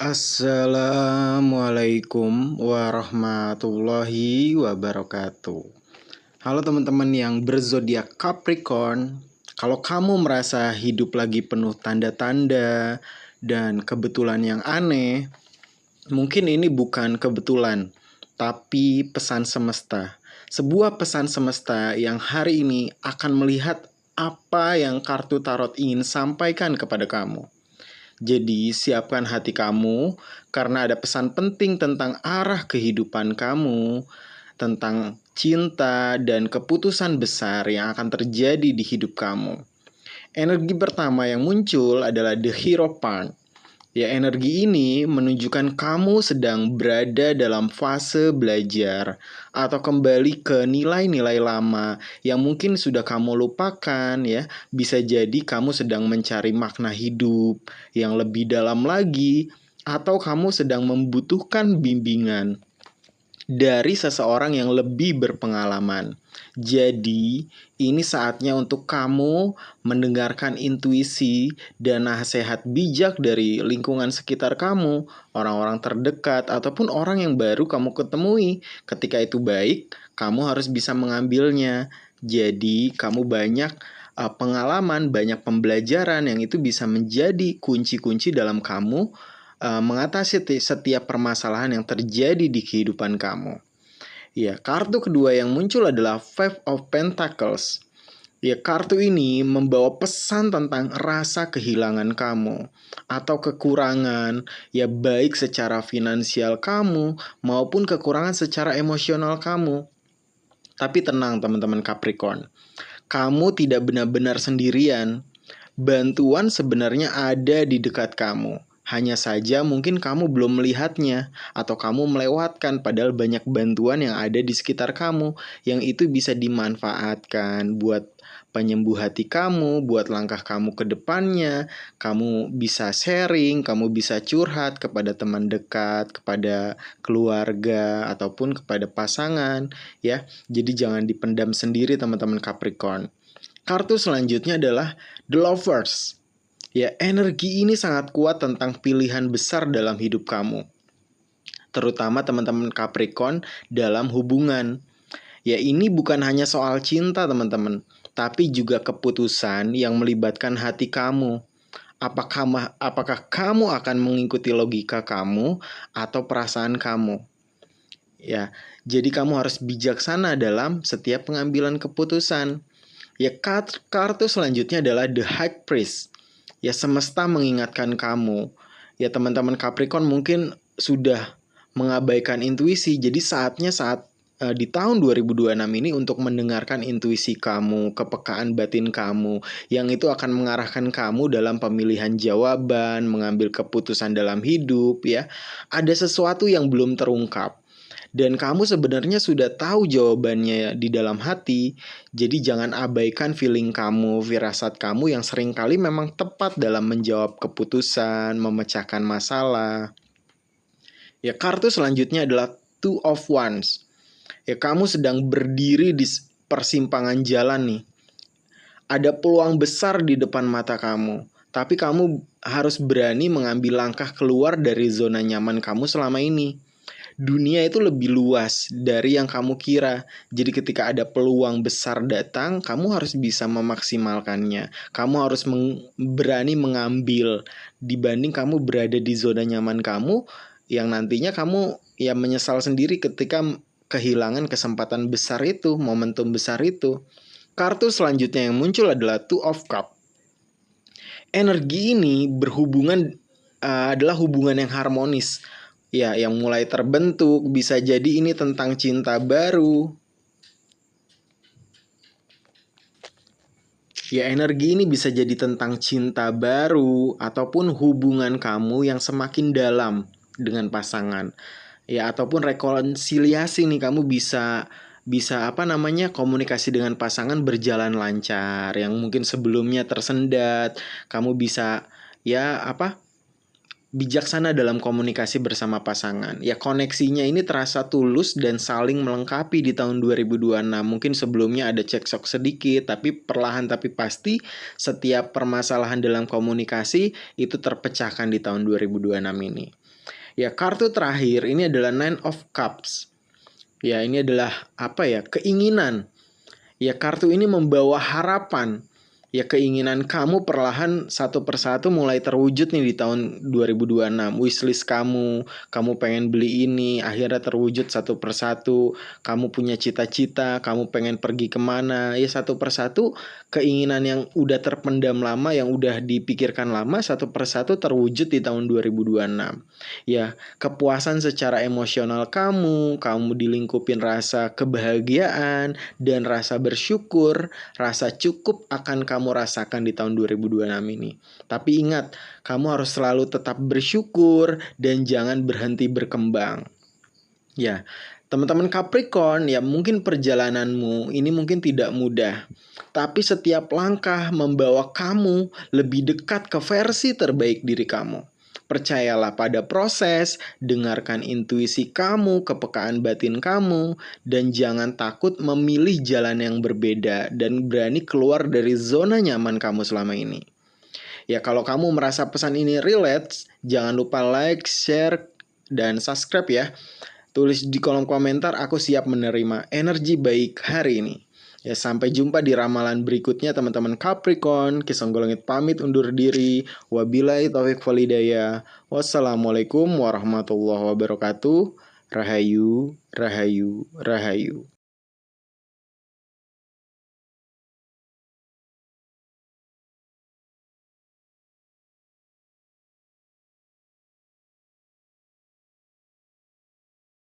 Assalamualaikum warahmatullahi wabarakatuh. Halo teman-teman yang berzodiak Capricorn. Kalau kamu merasa hidup lagi penuh tanda-tanda dan kebetulan yang aneh, mungkin ini bukan kebetulan, tapi pesan semesta. Sebuah pesan semesta yang hari ini akan melihat apa yang kartu tarot ingin sampaikan kepada kamu. Jadi, siapkan hati kamu karena ada pesan penting tentang arah kehidupan kamu, tentang cinta dan keputusan besar yang akan terjadi di hidup kamu. Energi pertama yang muncul adalah The Hierophant. Ya, energi ini menunjukkan kamu sedang berada dalam fase belajar atau kembali ke nilai-nilai lama yang mungkin sudah kamu lupakan ya. Bisa jadi kamu sedang mencari makna hidup yang lebih dalam lagi atau kamu sedang membutuhkan bimbingan dari seseorang yang lebih berpengalaman. Jadi, ini saatnya untuk kamu mendengarkan intuisi dan nasihat bijak dari lingkungan sekitar kamu, orang-orang terdekat, ataupun orang yang baru kamu ketemui. Ketika itu baik, kamu harus bisa mengambilnya. Jadi, kamu banyak pengalaman, banyak pembelajaran yang itu bisa menjadi kunci-kunci dalam kamu mengatasi setiap permasalahan yang terjadi di kehidupan kamu. Ya, kartu kedua yang muncul adalah Five of Pentacles. Ya, kartu ini membawa pesan tentang rasa kehilangan kamu atau kekurangan, ya baik secara finansial kamu maupun kekurangan secara emosional kamu. Tapi tenang teman-teman Capricorn, kamu tidak benar-benar sendirian. Bantuan sebenarnya ada di dekat kamu. Hanya saja mungkin kamu belum melihatnya atau kamu melewatkan padahal banyak bantuan yang ada di sekitar kamu yang itu bisa dimanfaatkan buat penyembuh hati kamu, buat langkah kamu ke depannya. Kamu bisa sharing, kamu bisa curhat kepada teman dekat, kepada keluarga ataupun kepada pasangan ya. Jadi jangan dipendam sendiri teman-teman Capricorn. Kartu selanjutnya adalah The Lovers. Ya, energi ini sangat kuat tentang pilihan besar dalam hidup kamu. Terutama teman-teman Capricorn dalam hubungan. Ya, ini bukan hanya soal cinta, teman-teman, tapi juga keputusan yang melibatkan hati kamu. Apakah kamu akan mengikuti logika kamu atau perasaan kamu? Ya, jadi kamu harus bijaksana dalam setiap pengambilan keputusan. Ya, kartu selanjutnya adalah The High Priest. Ya, semesta mengingatkan kamu. Ya, teman-teman Capricorn mungkin sudah mengabaikan intuisi. Jadi saat di tahun 2026 ini untuk mendengarkan intuisi kamu, kepekaan batin kamu, yang itu akan mengarahkan kamu dalam pemilihan jawaban, mengambil keputusan dalam hidup ya. Ada sesuatu yang belum terungkap. Dan kamu sebenarnya sudah tahu jawabannya di dalam hati, jadi jangan abaikan feeling kamu, firasat kamu yang seringkali memang tepat dalam menjawab keputusan, memecahkan masalah. Ya, kartu selanjutnya adalah Two of Wands. Ya, kamu sedang berdiri di persimpangan jalan nih. Ada peluang besar di depan mata kamu, tapi kamu harus berani mengambil langkah keluar dari zona nyaman kamu selama ini. Dunia itu lebih luas dari yang kamu kira. Jadi ketika ada peluang besar datang, kamu harus bisa memaksimalkannya. Kamu harus berani mengambil dibanding kamu berada di zona nyaman kamu yang nantinya kamu ya menyesal sendiri ketika kehilangan kesempatan besar itu, momentum besar itu. Kartu selanjutnya yang muncul adalah Two of Cups. Energi ini berhubungan adalah hubungan yang harmonis. Ya, yang mulai terbentuk, bisa jadi ini tentang cinta baru. Ya, energi ini bisa jadi tentang cinta baru ataupun hubungan kamu yang semakin dalam dengan pasangan. Ya, ataupun rekonsiliasi nih, kamu bisa komunikasi dengan pasangan berjalan lancar yang mungkin sebelumnya tersendat. Kamu bisa bijaksana dalam komunikasi bersama pasangan. Ya, koneksinya ini terasa tulus dan saling melengkapi di tahun 2026. Mungkin sebelumnya ada cekcok sedikit, tapi perlahan tapi pasti setiap permasalahan dalam komunikasi itu terpecahkan di tahun 2026 ini. Ya, kartu terakhir ini adalah Nine of Cups. Ya, ini adalah keinginan. Ya, kartu ini membawa harapan. Ya, keinginan kamu perlahan satu persatu mulai terwujud nih di tahun 2026. Wishlist kamu pengen beli ini, akhirnya terwujud satu persatu. Kamu punya cita-cita, kamu pengen pergi kemana. Ya, satu persatu keinginan yang udah terpendam lama, yang udah dipikirkan lama, satu persatu terwujud di tahun 2026. Ya, kepuasan secara emosional kamu dilingkupin rasa kebahagiaan dan rasa bersyukur, rasa cukup akan kamu rasakan di tahun 2026 ini. Tapi ingat, kamu harus selalu tetap bersyukur dan jangan berhenti berkembang. Ya, teman-teman Capricorn, ya mungkin perjalananmu ini mungkin tidak mudah. Tapi setiap langkah membawa kamu lebih dekat ke versi terbaik diri kamu. Percayalah pada proses, dengarkan intuisi kamu, kepekaan batin kamu, dan jangan takut memilih jalan yang berbeda dan berani keluar dari zona nyaman kamu selama ini. Ya, kalau kamu merasa pesan ini relate, jangan lupa like, share, dan subscribe ya. Tulis di kolom komentar, aku siap menerima energi baik hari ini. Ya, sampai jumpa di ramalan berikutnya teman-teman Capricorn. Kisonggolongit pamit undur diri. Wabillahi taufiq walhidayah. Wassalamualaikum warahmatullahi wabarakatuh. Rahayu, rahayu, rahayu.